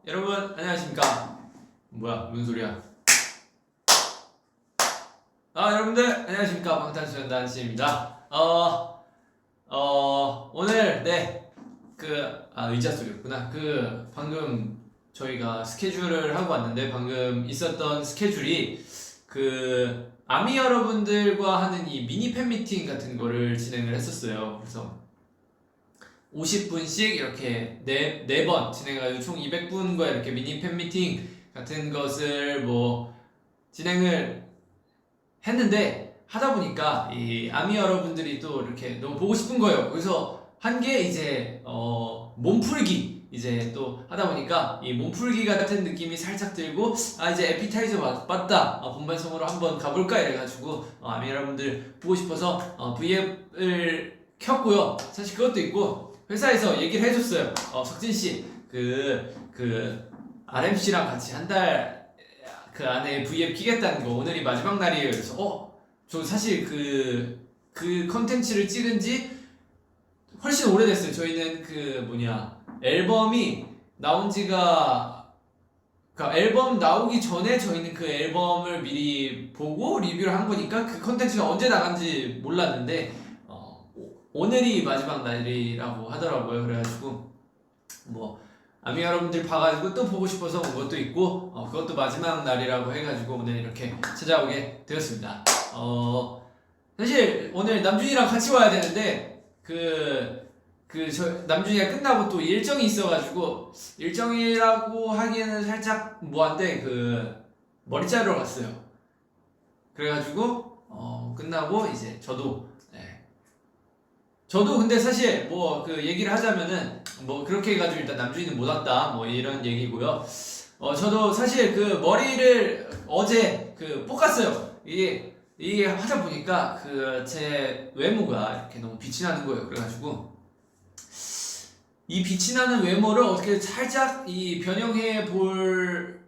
여러분 안녕하십니까? 뭐야 무슨 소리야? 여러분들 안녕하십니까? 방탄소년단 씨입니다. 오늘 의자 소리였구나. 방금 저희가 스케줄을 하고 왔는데 방금 있었던 스케줄이 아미 여러분들과 하는 이 미니 팬미팅 같은 거를 진행을 했었어요. 그래서 50분씩 이렇게 네 번 진행해가지고 총 200분과 이렇게 미니 팬미팅 같은 것을 진행을 했는데 하다 보니까 이 아미 여러분들이 또 이렇게 너무 보고 싶은 거예요. 그래서 한 게 이제 몸풀기 이제 또 하다 보니까 이 몸풀기 같은 느낌이 살짝 들고 이제 에피타이저 맞다 본방송으로 한번 가볼까 이래가지고 아미 여러분들 보고 싶어서 V앱을 켰고요. 사실 그것도 있고 회사에서 얘기를 해줬어요. 석진씨 RMC랑 같이 한 달 안에 V앱 키겠다는 거 오늘이 마지막 날이에요. 그래서 저 사실 그 컨텐츠를 찍은 지 훨씬 오래됐어요. 저희는 앨범이 나온 지가 앨범 나오기 전에 저희는 그 앨범을 미리 보고 리뷰를 한 거니까 그 컨텐츠가 언제 나간지 몰랐는데 오늘이 마지막 날이라고 하더라고요. 그래가지고 아미 여러분들 봐가지고 또 보고 싶어서 온 것도 있고 그것도 마지막 날이라고 해가지고 오늘 이렇게 찾아오게 되었습니다. 사실 오늘 남준이랑 같이 와야 되는데 남준이가 끝나고 또 일정이 있어가지고 일정이라고 하기에는 살짝 뭐한데 머리 자르러 갔어요. 그래가지고 끝나고 이제 저도 근데 사실 얘기를 하자면은 그렇게 해가지고 일단 남준이는 못 왔다 이런 얘기고요. 저도 사실 머리를 어제 볶았어요. 이게 하다 보니까 제 외모가 이렇게 너무 빛이 나는 거예요. 그래가지고 이 빛이 나는 외모를 어떻게 살짝 변형해 볼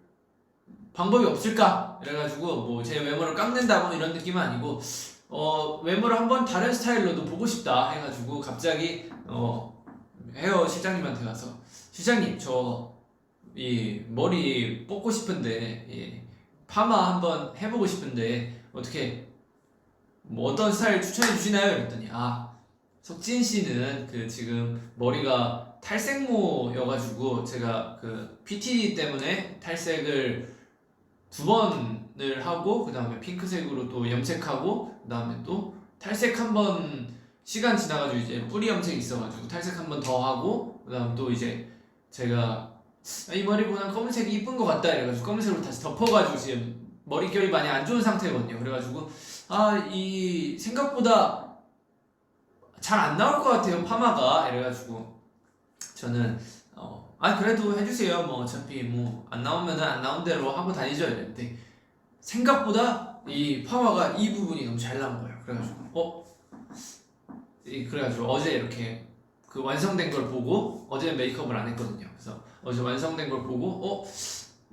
방법이 없을까? 그래가지고 제 외모를 깎는다 이런 느낌은 아니고 외모를 한번 다른 스타일로도 보고 싶다 해가지고 갑자기 헤어 실장님한테 가서 실장님 저 이 머리 뽑고 싶은데 파마 한번 해보고 싶은데 어떻게 어떤 스타일 추천해 주시나요? 그랬더니 석진 씨는 지금 머리가 탈색모여가지고 제가 PT 때문에 탈색을 2번을 하고 그 다음에 핑크색으로 또 염색하고 그 다음에 또 탈색 한번 시간 지나가지고 이제 뿌리 염색 있어가지고 탈색 한번 더 하고 그 다음 또 이제 제가 이 머리보다 검은색이 이쁜 것 같다 이래가지고 검은색으로 다시 덮어가지고 지금 머릿결이 많이 안 좋은 상태거든요. 그래가지고 이 생각보다 잘 안 나올 것 같아요 파마가 이래가지고 저는 그래도 해주세요 어차피 안 나오면은 안 나온 대로 하고 다니죠 이랬는데 생각보다 이 파마가 이 부분이 너무 잘 나온 거예요. 그래가지고 어제 이렇게 완성된 걸 보고 어제는 메이크업을 안 했거든요. 그래서 어제 완성된 걸 보고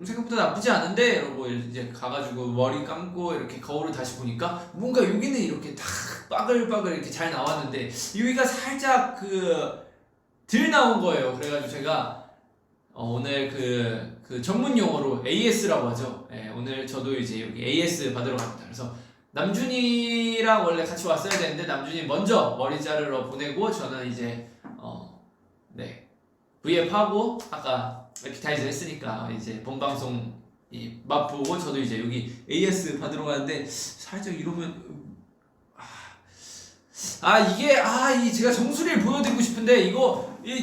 생각보다 나쁘지 않은데 이러고 이제 가가지고 머리 감고 이렇게 거울을 다시 보니까 뭔가 여기는 이렇게 딱 빠글빠글 이렇게 잘 나왔는데 여기가 살짝 덜 나온 거예요. 그래가지고 제가 오늘 전문 용어로 AS라고 하죠. 오늘 저도 이제 여기 AS 받으러 갑니다. 그래서 남준이랑 원래 같이 왔어야 되는데 남준이 먼저 머리 자르러 보내고 저는 이제 V앱 하고 아까 에피타이저 했으니까 이제 본방송 맛보고 저도 이제 여기 AS 받으러 가는데 살짝 이러면 이게 제가 정수리를 보여드리고 싶은데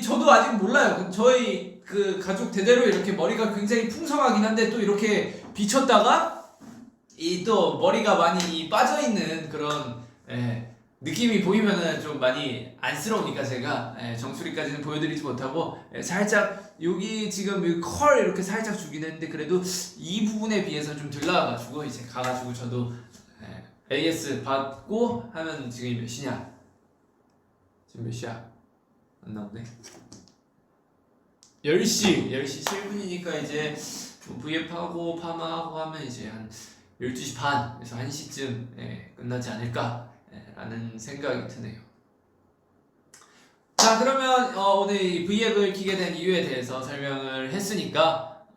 저도 아직 몰라요. 저희 가족 대대로 이렇게 머리가 굉장히 풍성하긴 한데 또 이렇게 비쳤다가 또 머리가 많이 빠져있는 그런 느낌이 보이면은 좀 많이 안쓰러우니까 제가 정수리까지는 보여드리지 못하고 살짝 여기 지금 컬 이렇게 살짝 주긴 했는데 그래도 이 부분에 비해서 좀 덜 나와가지고 이제 가가지고 저도 AS 받고 하면 지금 몇 시냐? 지금 몇 시야? 안 나오네. 10시 7분이니까 이제 V앱하고 파마하고 하면 이제 한 12시 반에서 1시쯤 끝나지 않을까 라는 생각이 드네요. 자, 그러면 오늘 이 V앱을 키게 된 이유에 대해서 설명을 했으니까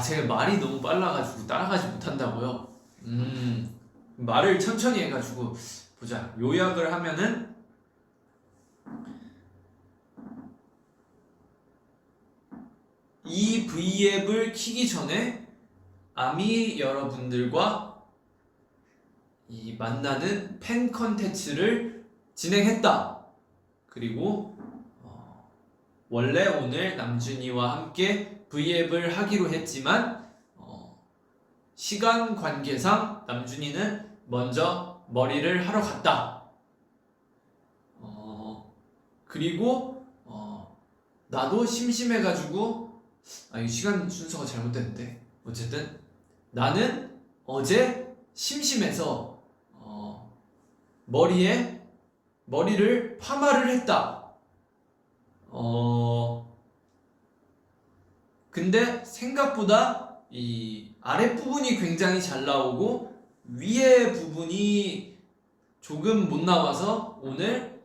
제가 말이 너무 빨라가지고 따라가지 못한다고요. 말을 천천히 해가지고 보자. 요약을 하면은 이 V앱을 키기 전에 아미 여러분들과 이 만나는 팬 컨텐츠를 진행했다. 그리고 원래 오늘 남준이와 함께 V앱을 하기로 했지만 시간 관계상 남준이는 먼저 머리를 하러 갔다. 그리고 나도 심심해가지고 이 시간 순서가 잘못됐는데 어쨌든 나는 어제 심심해서 머리를 파마를 했다. 근데 생각보다 이 아랫부분이 굉장히 잘 나오고 위에 부분이 조금 못 나와서 오늘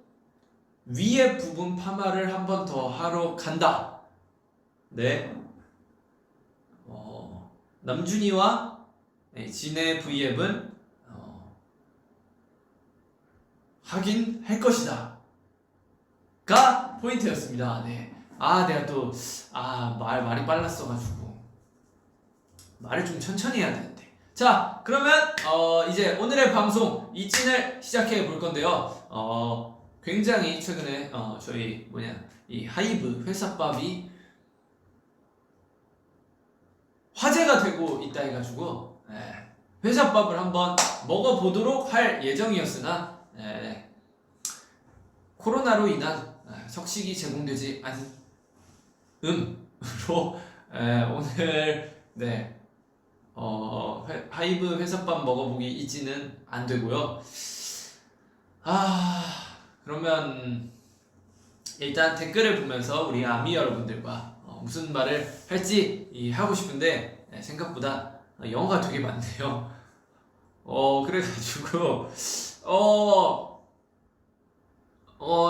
위에 부분 파마를 한 번 더 하러 간다. 네. 남준이와 진의 V앱은 하긴 할 것이다. 가 포인트였습니다. 네. 내가 또 말이 빨랐어가지고 말을 좀 천천히 해야 되는데. 자, 그러면 이제 오늘의 방송 이찐을 시작해 볼 건데요. 굉장히 최근에 저희 이 하이브 회사밥이 화제가 되고 있다 해가지고 회사밥을 한번 먹어보도록 할 예정이었으나 코로나로 인한 석식이 제공되지 않음으로 오늘 하이브 회사밥 먹어보기 이지는 안 되고요. 그러면 일단 댓글을 보면서 우리 아미 여러분들과 무슨 말을 할지 하고 싶은데 생각보다 영어가 되게 많네요. 그래가지고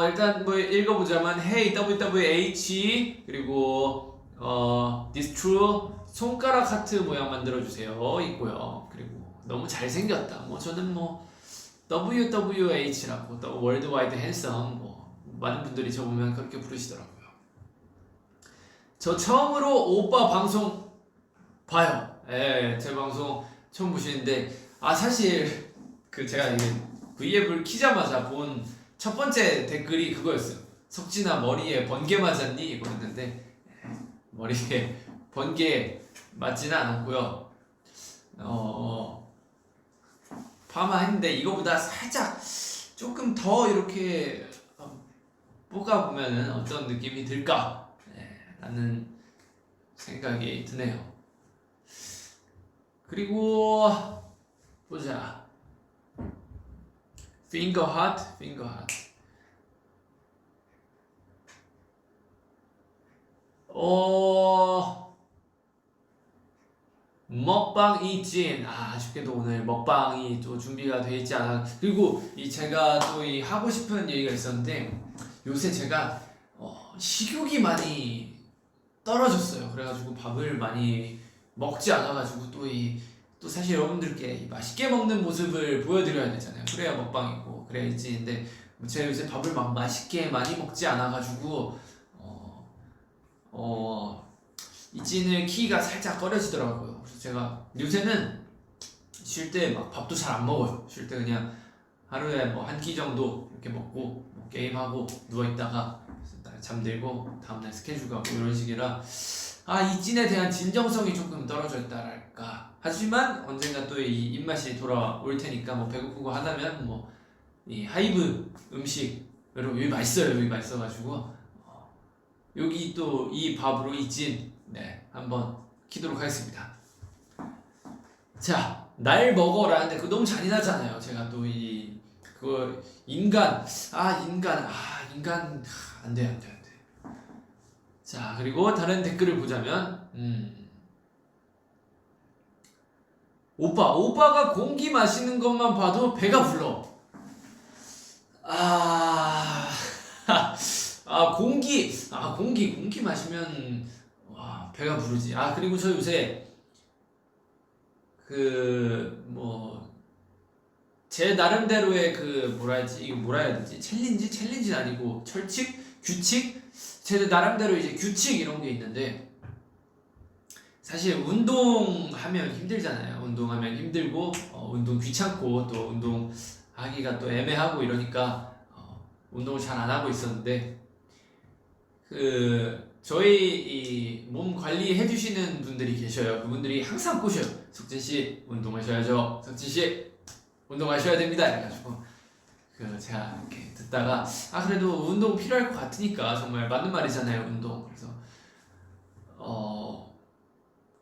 일단 뭐 읽어보자면 Hey WWH 그리고 This True 손가락 하트 모양 만들어주세요 있고요. 그리고 너무 잘생겼다. 저는 WWH라고 Worldwide Handsome 많은 분들이 저 보면 그렇게 부르시더라고요. 저 처음으로 오빠 방송 봐요. 제 방송 처음 보시는데 사실 제가 이게 V앱을 키자마자 본 첫 번째 댓글이 그거였어요. 석진아 머리에 번개 맞았니? 이거였는데 머리에 번개 맞지는 않았고요. 파마했는데 이거보다 살짝 조금 더 이렇게 볶아보면은 어떤 느낌이 들까? 라는 생각이 드네요. 그리고 보자. Finger heart. 먹방 이진. 아쉽게도 오늘 먹방이 또 준비가 되어 있지 않아. 그리고 제가 또 하고 싶은 얘기가 있었는데 요새 제가 식욕이 많이 떨어졌어요. 그래가지고 밥을 많이 먹지 않아가지고 또 사실 여러분들께 맛있게 먹는 모습을 보여드려야 되잖아요. 그래야 먹방이고 그래야 이진인데 제가 요새 밥을 막 맛있게 많이 먹지 않아가지고 이진을 키기가 살짝 꺼려지더라고요. 그래서 제가 요새는 쉴 때 막 밥도 잘 안 먹어요. 쉴 때 그냥 하루에 한 끼 정도 이렇게 먹고 게임하고 누워있다가 잠들고 다음날 스케줄 가고 이런 식이라 이진에 대한 진정성이 조금 떨어져 있다랄까. 하지만 언젠가 또 이 입맛이 돌아올 테니까 배고프고 하다면 이 하이브 음식으로 여기 맛있어요. 여기 맛있어가지고 여기 또 이 밥으로 이진 한번 키도록 하겠습니다. 자, 날 먹어라. 근데 그거 너무 잔인하잖아요. 제가 또 그거 인간 안 돼. 자, 그리고 다른 댓글을 보자면 오빠가 공기 마시는 것만 봐도 배가 불러. 공기 마시면 와 배가 부르지. 그리고 저 요새 제 나름대로의 이거 뭐라 해야 되지? 챌린지는 아니고 규칙? 제 나름대로 이제 규칙 이런 게 있는데, 사실 운동하면 힘들잖아요. 운동하면 힘들고, 운동 귀찮고, 또 운동하기가 또 애매하고 이러니까, 운동을 잘 안 하고 있었는데, 저희 이 몸 관리해 주시는 분들이 계셔요. 그분들이 항상 꼬셔요. 석진씨, 운동하셔야죠. 석진씨, 운동하셔야 됩니다. 이래가지고, 제가 이렇게 듣다가, 그래도 운동 필요할 것 같으니까, 정말 맞는 말이잖아요, 운동. 그래서,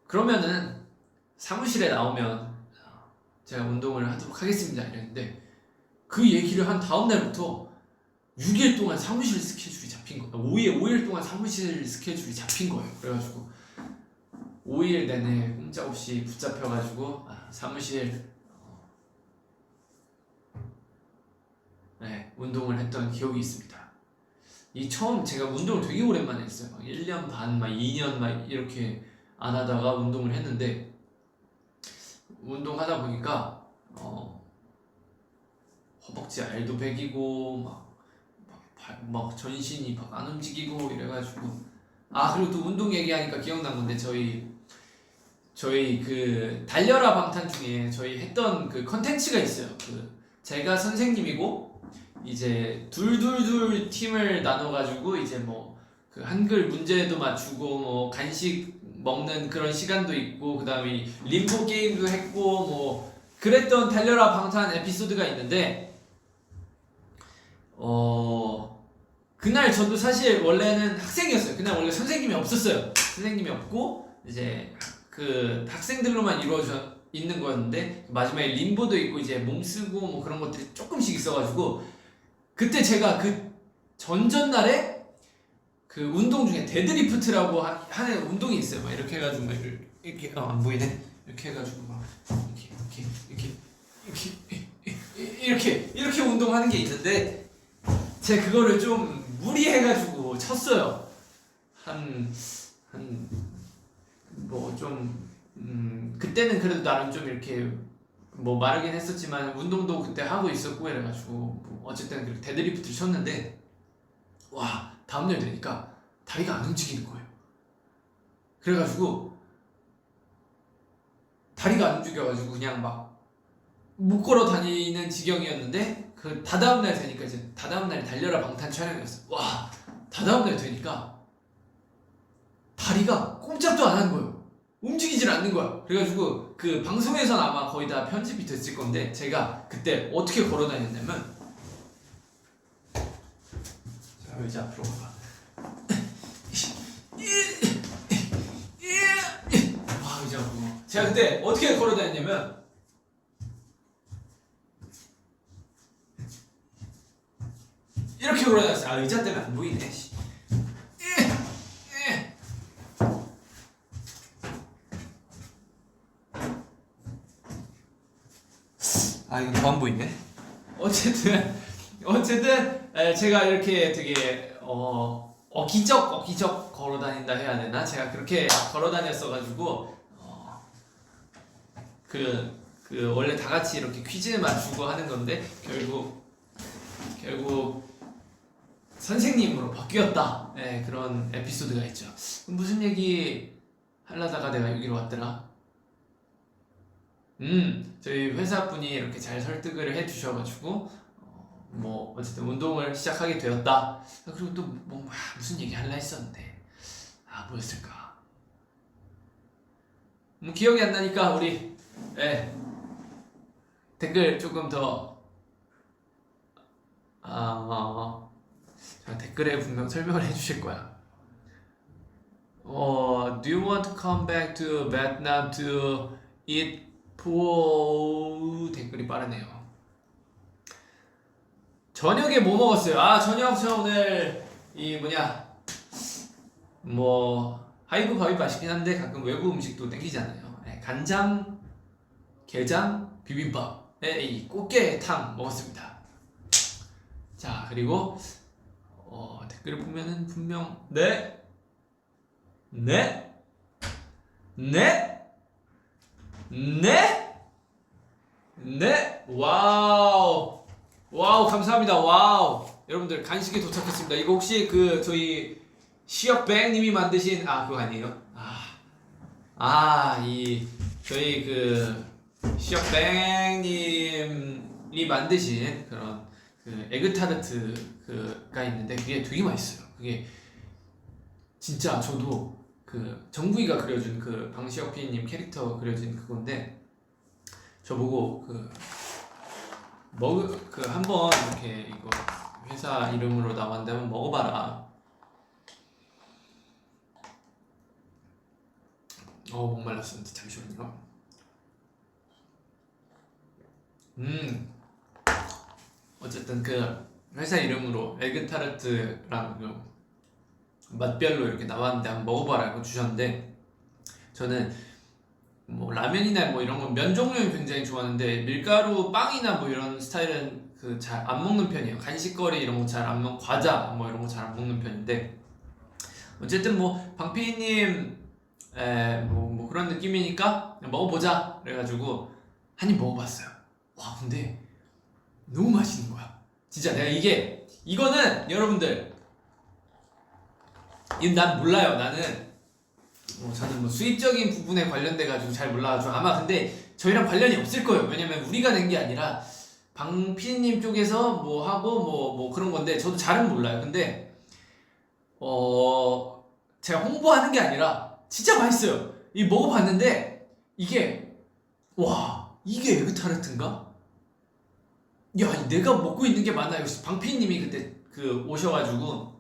그러면은 사무실에 나오면 제가 운동을 하도록 하겠습니다. 이랬는데, 그 얘기를 한 다음 날부터 6일 동안 사무실 스케줄이 잡힌 거예요. 5일 동안 사무실 스케줄이 잡힌 거예요. 그래가지고 5일 내내 꼼짝없이 붙잡혀가지고 사무실 운동을 했던 기억이 있습니다. 처음 제가 운동을 되게 오랜만에 했어요. 1년 반, 2년 이렇게 안 하다가 운동을 했는데, 운동하다 보니까 허벅지 알도 배기고 막 전신이 막 안 움직이고 이래가지고, 그리고 또 운동 얘기하니까 기억난 건데, 저희 달려라 방탄 중에 저희 했던 컨텐츠가 있어요. 제가 선생님이고 이제 둘 팀을 나눠가지고 이제 한글 문제도 맞추고 간식 먹는 그런 시간도 있고, 그 다음에 림보 게임도 했고 그랬던 달려라 방탄 에피소드가 있는데, 그날 저도 사실 원래는 학생이었어요. 그날 원래 선생님이 없었어요. 선생님이 없고 이제 학생들로만 이루어져 있는 거였는데, 마지막에 림보도 있고 이제 몸 쓰고 그런 것들이 조금씩 있어가지고, 그때 제가 전전날에 운동 중에 데드리프트라고 하는 운동이 있어요. 막 이렇게 해가지고 이렇게 안 보이네. 이렇게 해가지고 막 이렇게 운동하는 게 있는데, 제가 그거를 좀 무리해가지고 쳤어요. 그때는 그래도 나름 좀 이렇게 마르긴 했었지만 운동도 그때 하고 있었고 이래가지고 어쨌든 그렇게 데드리프트를 쳤는데, 와 다음날 되니까 다리가 안 움직이는 거예요. 그래가지고 다리가 안 움직여가지고 그냥 막 못 걸어 다니는 지경이었는데, 다다음날 되니까 이제 다다음날이 달려라 방탄 촬영이었어. 와 다다음날 되니까 다리가 꼼짝도 안 하는 거예요. 움직이질 않는 거야. 그래가지고 방송에서는 아마 거의 다 편집이 됐을 건데, 제가 그때 어떻게 걸어 다녔냐면, 자 의자 앞으로 가봐. 의자 앞으로. 제가 그때 어떻게 걸어 다녔냐면, 이렇게 걸어 다녔어요. 의자 때문에 안 보이네. 이거 더 안 보이네. 어쨌든 제가 이렇게 되게 어기적 걸어 다닌다 해야 되나? 제가 그렇게 걸어 다녔어가지고 원래 다 같이 이렇게 퀴즈 맞추고 하는 건데, 결국 선생님으로 바뀌었다. 그런 에피소드가 있죠. 무슨 얘기 하려다가 내가 여기로 왔더라? 저희 회사분이 이렇게 잘 설득을 해주셔가지고 어쨌든 운동을 시작하게 되었다. 그리고 또 무슨 얘기 하려 했었는데 뭐였을까? 기억이 안 나니까 우리 댓글 조금 더 댓글에 분명 설명을 해주실 거야. Do you want to come back to Vietnam to eat 댓글이 빠르네요. 저녁에 뭐 먹었어요? 저녁 저 오늘 하이브 밥이 맛있긴 한데 가끔 외국 음식도 땡기잖아요. 간장, 게장, 비빔밥에 이 꽃게탕 먹었습니다. 자, 그리고 댓글을 보면은 분명 네? 네? 네? 네? 네? 와우. 와우, 감사합니다. 와우. 여러분들 간식이 도착했습니다. 이거 혹시 그 저희 시역뱅님이 만드신 그거 아니에요? 이 저희 그 시역뱅님이 만드신 그런 그 에그타르트가 있는데 그게 되게 맛있어요. 그게 진짜 저도 그 정국이가 그려준 그 방시혁 PD님 캐릭터 그려진 그건데 저보고 한번 이렇게 이거 회사 이름으로 나왔는데 한번 먹어봐라. 목말랐습니다. 잠시만요. 어쨌든 그 회사 이름으로 에그타르트랑 맛별로 이렇게 나왔는데 한번 먹어봐라고 주셨는데 저는 뭐 라면이나 뭐 이런 건 면 종류는 굉장히 좋아하는데 밀가루 빵이나 뭐 이런 스타일은 그 잘 안 먹는 편이에요. 간식거리 이런 거 잘 안 먹, 과자 뭐 이런 거 잘 안 먹는 편인데 어쨌든 뭐 방피디님 뭐 그런 느낌이니까 먹어보자 그래가지고 한 입 먹어봤어요. 와 근데 너무 맛있는 거야. 진짜 내가 이거는 여러분들 난 몰라요. 저는 뭐 수입적인 부분에 관련돼 가지고 잘 몰라가지고 아마 근데 저희랑 관련이 없을 거예요. 왜냐면 우리가 낸 게 아니라 방 PD님 쪽에서 뭐 하고 뭐 그런 건데 저도 잘은 몰라요. 근데 제가 홍보하는 게 아니라 진짜 맛있어요. 이 먹어봤는데 이게 에그타르트인가? 야 내가 먹고 있는 게 맞나요? 방 PD님이 그때 오셔가지고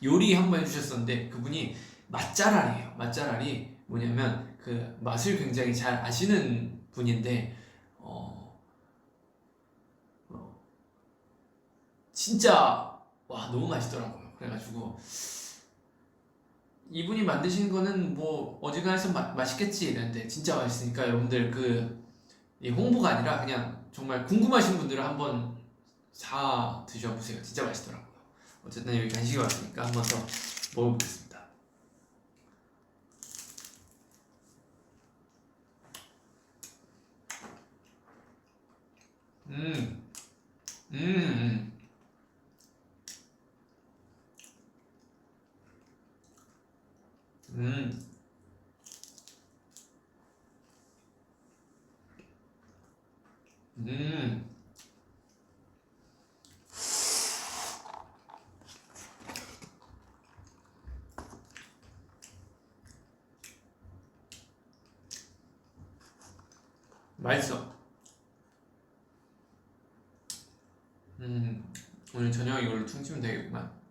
요리 한번 해주셨었는데 그분이 맛잘알이에요. 맛잘알이 뭐냐면 그 맛을 굉장히 잘 아시는 분인데 진짜 너무 맛있더라고요. 그래가지고 이분이 만드신 거는 뭐 어지간해서 맛있겠지 이랬는데 진짜 맛있으니까 여러분들 이 홍보가 아니라 그냥 정말 궁금하신 분들은 한번 사 드셔보세요. 진짜 맛있더라고요. 어쨌든 여기 간식이 왔으니까 한번 더 먹어보겠습니다. 맛있어. 오늘 저녁 이걸로 퉁치면 되겠구만.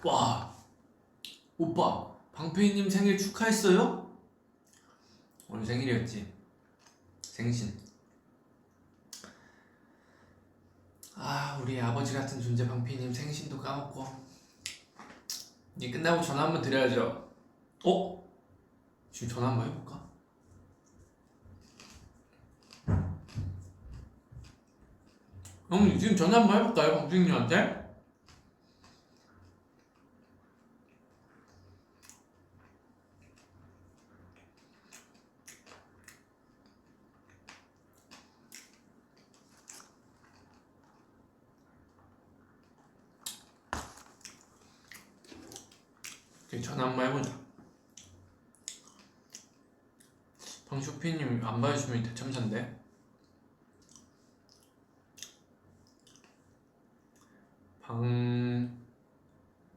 와, 오빠, 방패이님 생일 축하했어요? 오늘 생일이었지. 생신. 우리 아버지 같은 존재 방패이님 생신도 까먹고. 이제 끝나고 전화 한번 드려야죠. 지금 전화 한번 해볼까? 형, 지금 전화 한번 해볼까요, 방패이님한테? 전화 한번 해보자. 방쇼피님 안 봐주시면 대참사인데.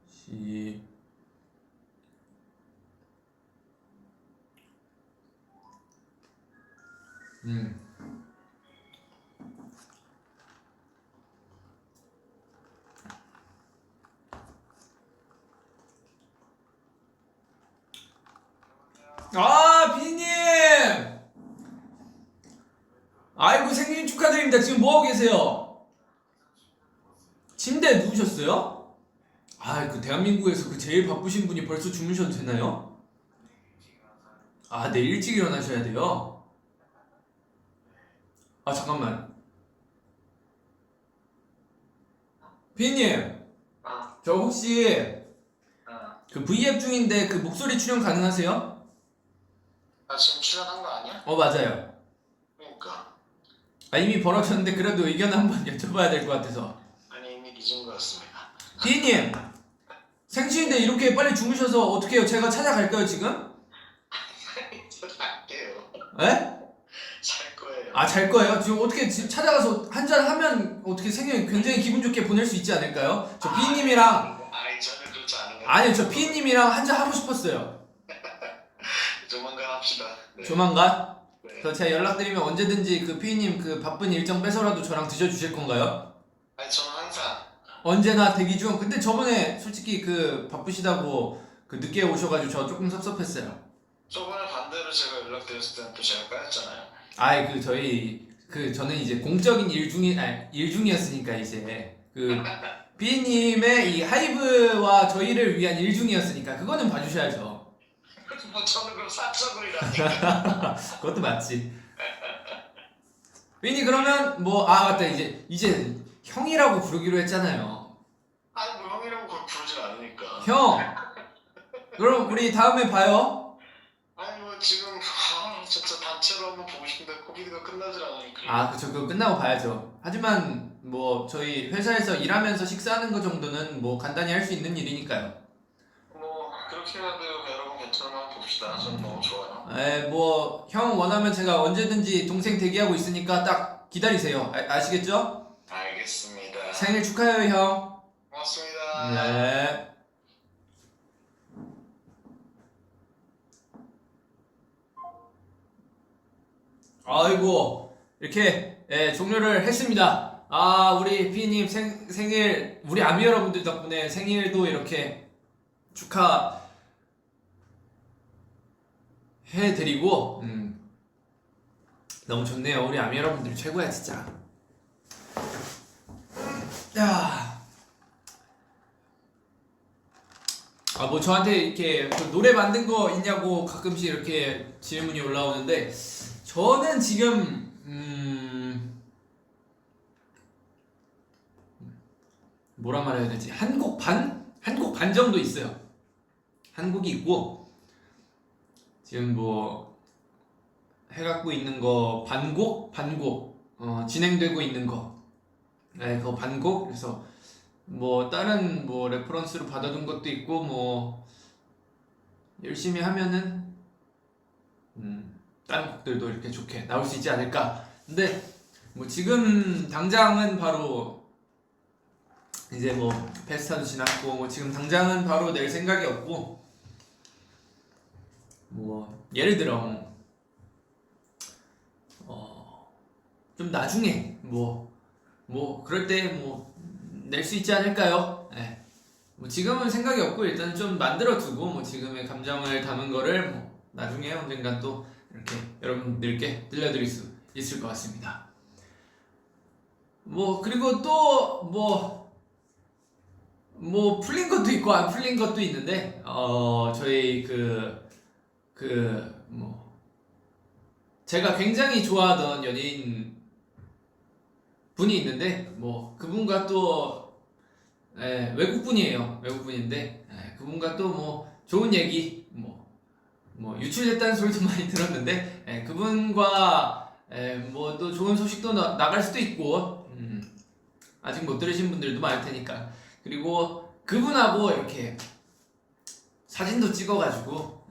시 비님! 아이고, 생일 축하드립니다. 지금 뭐하고 계세요? 침대에 누우셨어요? 그 대한민국에서 그 제일 바쁘신 분이 벌써 주무셔도 되나요? 내일 일찍 일어나셔야 돼요? 잠깐만. 비님, 저 혹시 그 V앱 중인데 그 목소리 출연 가능하세요? 지금 출연한 거 아니야? 맞아요. 그러니까. 이미 벌어졌는데 그래도 의견 한번 여쭤봐야 될 것 같아서. 아니 이미 늦은 거였습니다. 비님, 생신인데 이렇게 빨리 주무셔서 어떻게 해요? 제가 찾아갈까요 지금? 잘게요. 에? 잘 거예요. 잘 거예요? 지금 어떻게 지금 찾아가서 한잔 하면 어떻게 생일 굉장히 기분 좋게 보낼 수 있지 않을까요? 저 비님이랑 저는 그렇지 않은 거. 아니요, 저 비님이랑 한잔 하고 싶었어요. 조만간 합시다. 네. 조만간? 네. 그래서 제가 연락드리면 언제든지 그 피디님 그 바쁜 일정 빼서라도 저랑 드셔주실 건가요? 저는 항상. 언제나 대기 중. 근데 저번에 솔직히 그 바쁘시다고 그 늦게 오셔가지고 저 조금 섭섭했어요. 저번에 반대로 제가 연락드렸을 때는 또 제가 까였잖아요. 저는 이제 공적인 일 중이었으니까 이제 그 피디님의 이 하이브와 저희를 위한 일 중이었으니까 그거는 봐주셔야죠. 뭐 저는 그럼 사적으로라니까. 그것도 맞지. 피디님 그러면 맞다, 이제 형이라고 부르기로 했잖아요. 뭐 형이라고 부르진 않으니까. 형, 그럼 우리 다음에 봐요. 뭐 지금 진짜 단체로 한번 보고 싶은데 코비드가 끝나질 않으니까. 그쵸, 그거 끝나고 봐야죠. 하지만 저희 회사에서 일하면서 식사하는 거 정도는 간단히 할 수 있는 일이니까요. 그렇게 해도 여러분 괜찮으면 한번 봅시다. 저는 너무 좋아요. 형 원하면 제가 언제든지 동생 대기하고 있으니까 딱 기다리세요. 아시겠죠? 알겠습니다. 생일 축하해요, 형. 고맙습니다. 네. 아이고, 이렇게 종료를 했습니다. 우리 피디님 생일, 우리 아미 여러분들 덕분에 생일도 이렇게 축하해드리고 너무 좋네요. 우리 아미 여러분들 최고야 진짜. 저한테 이렇게 노래 만든 거 있냐고 가끔씩 이렇게 질문이 올라오는데 저는 지금 뭐라 말해야 되지? 한 곡 반 정도 있어요. 한 곡이 있고 지금 해갖고 있는 거 반곡 진행되고 있는 거 그거 반곡. 그래서 다른 레퍼런스로 받아둔 것도 있고 열심히 하면은 다른 곡들도 이렇게 좋게 나올 수 있지 않을까. 근데 지금 당장은 바로 이제 페스타도 지났고 지금 당장은 바로 낼 생각이 없고 예를 들어 좀 나중에 그럴 때 낼 수 있지 않을까요? 네. 지금은 생각이 없고 일단 좀 만들어두고 지금의 감정을 담은 거를 나중에 언젠가 또 이렇게 여러분들께 들려드릴 수 있을 것 같습니다. 그리고 또 풀린 것도 있고 안 풀린 것도 있는데 저희 제가 굉장히 좋아하던 연예인 분이 있는데 그분과 또 외국분이에요. 외국분인데 그분과 또 좋은 얘기 유출됐다는 소리도 많이 들었는데 그분과 또 좋은 소식도 나갈 수도 있고 아직 못 들으신 분들도 많을 테니까. 그리고 그분하고 이렇게 사진도 찍어가지고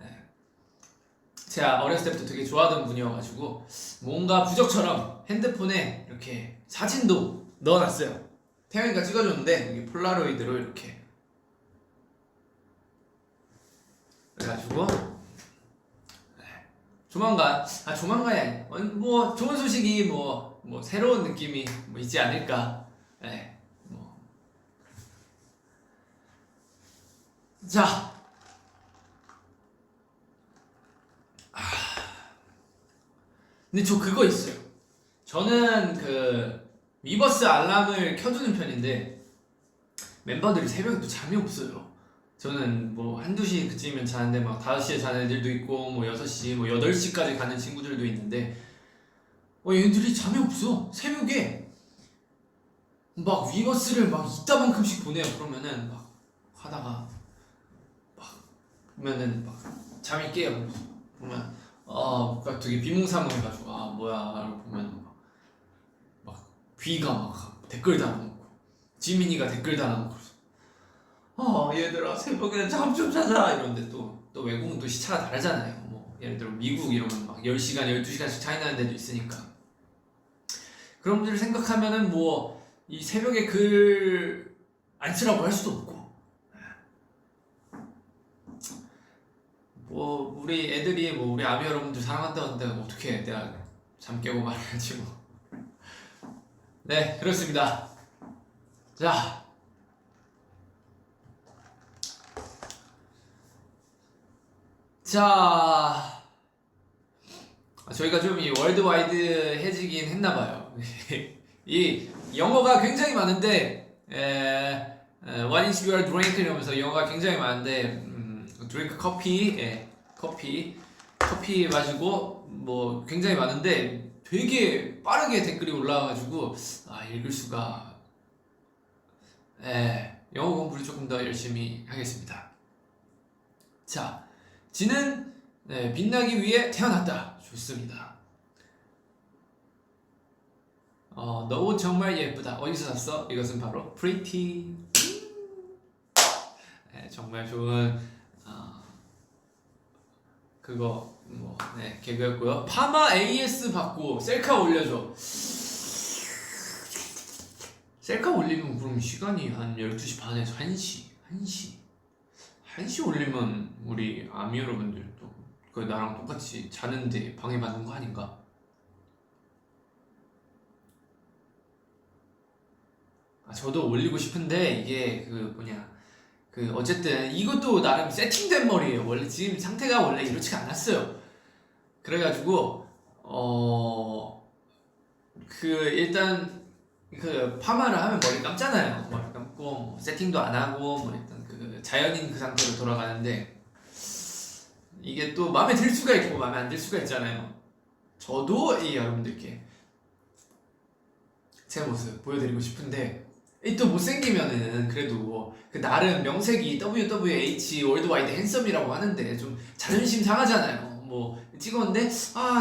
제가 어렸을 때부터 되게 좋아하던 분이어가지고 뭔가 부적처럼 핸드폰에 이렇게 사진도 넣어놨어요. 태영이가 찍어줬는데 이게 폴라로이드로 이렇게 그래가지고 조만간이 아니 뭐 좋은 소식이 뭐 새로운 느낌이 뭐 있지 않을까. 네, 뭐. 자, 근데 저 그거 있어요. 저는 그 위버스 알람을 켜두는 편인데 멤버들이 새벽에 또 잠이 없어요. 저는 뭐 한두 시 그쯤이면 자는데 막 5시에 자는 애들도 있고 뭐 6시 뭐 8시까지 가는 친구들도 있는데 얘들이 잠이 없어. 새벽에 막 위버스를 막 이따만큼씩 보내요. 그러면은 막 하다가 막 보면은 막 잠이 깨요. 보면 그러니까 되게 비몽사몽해가지고 뭐야 보면 막 귀가 막 댓글 달아놓고 지민이가 댓글 달아놓고 얘들아 새벽에 잠 좀 자자 이런데 또 외국은 또 시차가 다르잖아요. 뭐 예를 들어 미국 이러면 막 10시간 12시간씩 차이 나는 데도 있으니까 그런 분들 생각하면은 뭐 이 새벽에 글 안 쓰라고 할 수도 없고 뭐 우리 애들이 뭐 우리 아미 여러분들 사랑한다는데 어떻게 내가 잠 깨고 말해야지 뭐. 네, 그렇습니다. 자, 저희가 좀 이 월드와이드해지긴 했나봐요. 이 영어가 굉장히 많은데, What is your drink? 이러면서 영어가 굉장히 많은데, drink 커피, 커피 마시고, 뭐 굉장히 많은데, 되게 빠르게 댓글이 올라와가지고, 읽을 수가, 영어 공부를 조금 더 열심히 하겠습니다. 자, 지는 빛나기 위해 태어났다. 좋습니다. 너 옷 정말 예쁘다. 어디서 샀어? 이것은 바로 Pretty. 정말 좋은 그거 개그였고요. 파마 AS 받고 셀카 올려줘. 셀카 올리면 그럼 시간이 한 12시 반에서 1시 올리면 우리 아미 여러분들도 그 나랑 똑같이 자는데 방해받는 거 아닌가? 저도 올리고 싶은데 이게 어쨌든 이것도 나름 세팅된 머리예요. 원래 지금 상태가 원래 이렇지가 않았어요. 그래가지고 일단 파마를 하면 머리 감잖아요. 머리 감고 뭐 세팅도 안 하고 뭐 일단 자연인 그 상태로 돌아가는데 이게 또 마음에 들 수가 있고 마음에 안 들 수가 있잖아요. 저도 여러분들께 제 모습 보여드리고 싶은데 또 못생기면은 그래도 나름 명색이 WWH 월드와이드 핸섬이라고 하는데 좀 자존심 상하잖아요. 뭐 찍었는데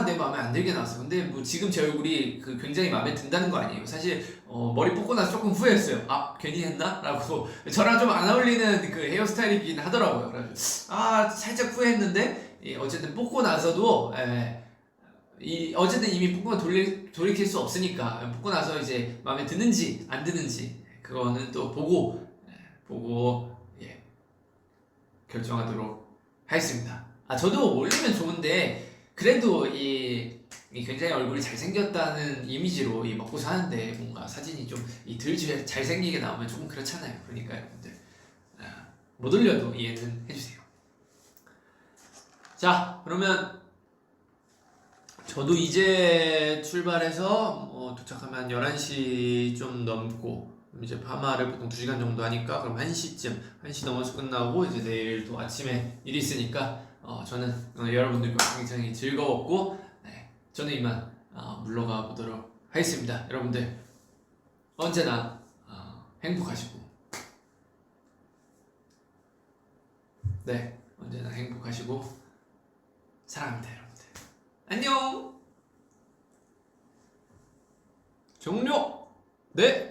내 마음에 안 들게 나왔어. 근데 뭐 지금 제 얼굴이 굉장히 마음에 든다는 거 아니에요. 사실 머리 뽑고 나서 조금 후회했어요. 괜히 했나? 라고 저랑 좀 안 어울리는 그 헤어스타일이긴 하더라고요. 그래서 살짝 후회했는데 어쨌든 뽑고 나서도 어쨌든 이미 뽑고 돌이킬 수 없으니까 뽑고 나서 이제 마음에 드는지 안 드는지 그거는 또 보고 결정하도록 하겠습니다. 저도 올리면 좋은데 그래도 이 굉장히 얼굴이 잘생겼다는 이미지로 먹고 사는데 뭔가 사진이 좀 덜 잘생기게 나오면 조금 그렇잖아요. 그러니까 여러분들 못 올려도 이해는 해주세요. 자, 그러면 저도 이제 출발해서 도착하면 11시 좀 넘고 이제 파마를 보통 2시간 정도 하니까 그럼 1시 넘어서 끝나고 이제 내일 또 아침에 일이 있으니까 저는 여러분들과 굉장히 즐거웠고 저는 이만 물러가 보도록 하겠습니다. 여러분들 언제나 행복하시고 언제나 행복하시고 사랑합니다. 여러분들 안녕. 종료. 네.